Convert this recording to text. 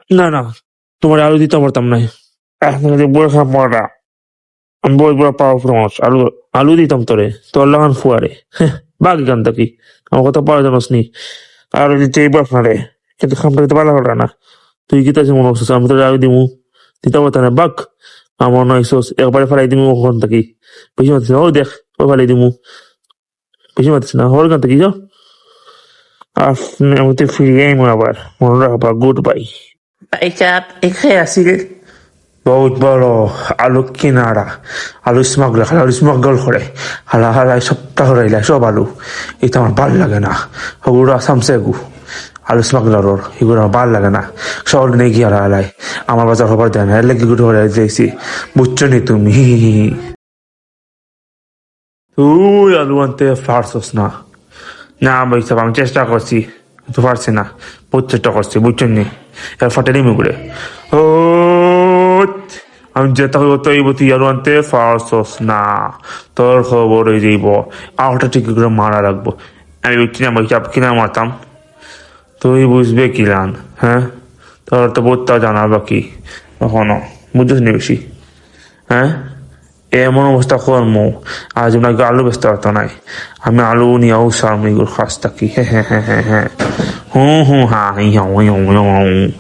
না না, তোমার আলু দিতে পারতাম না। বড় খারাপ পড়াটা, আমি বই বড় পাওয়ারফুল মানুষ। আলু আলু দিতাম তোরে, তোর লাগান ফুয়ারে। বাঘ গান থাকি, আমার কথা পড়া জানোস নি। আর দিতে এই বস না রে, কিন্তু খামটা দিতে পারলা হলো না। তুই কি তাছে মনে হচ্ছে আমি তোর আলু দিমু, দিতে পারতাম না বাঘ। আমার নয় সোস একবারে ফেলাই দিমু ওখান থাকি। বেশি মাতিস না, ওই দেখ ও ফেলাই দিমু। বেশি মাতিস না, ওর গান থাকি যাও। আর আমি তো ফিরে আইমু আবার, মনে রাখবা, গুড বাই। ভাইসাব এখানে আসিল। বহুত বড় আলু কিনারা, আলু স্মাগলার, আলু স্মাগল করে হালা হালাই সপ্তাহ রইলা সব আলু। এটা আমার ভাল লাগে না, ওগুলো আসামসে গু আলু স্মাগলারর, এগুলো আমার ভাল লাগে না। শহর নিয়ে গিয়ে হালাই আমার বাজার খবর দেয় না, এর লেগে গুটো হয়ে যাইছি, বুঝছো নি তুমি? তুই আলু আনতে পারছস না? না ভাই সাহেব, আমি চেষ্টা করছি, তো পারছি না, বহুত চেষ্টা করছি, বুঝছেন নি? এর ফাটেনি মুগড়ে। ও আমি যেতে হইব তো এই তুই আলু আনতে পারছস না, তোর খবর হয়ে যাইব। আহটা ঠিক করে মারা রাখবো। আমি বুঝছি না ভাই সাহেব, কিনা মারতাম তুই বুঝবে কি লান? হ্যাঁ, তোর তো বোধটা জানা বাকি এখনো, বুঝছিস নি বেশি? হ্যাঁ, এমন অবস্থা কর্ম আজ আপনাকে আলু বেচতে পারতো নাই। আমি আলু নিয়েও সামনে খাস থাকি। হ্যাঁ হ্যাঁ হ্যাঁ হ্যাঁ হ্যাঁ, হুম হুম হ্যাঁ হ্যাঁ হ্যাঁ।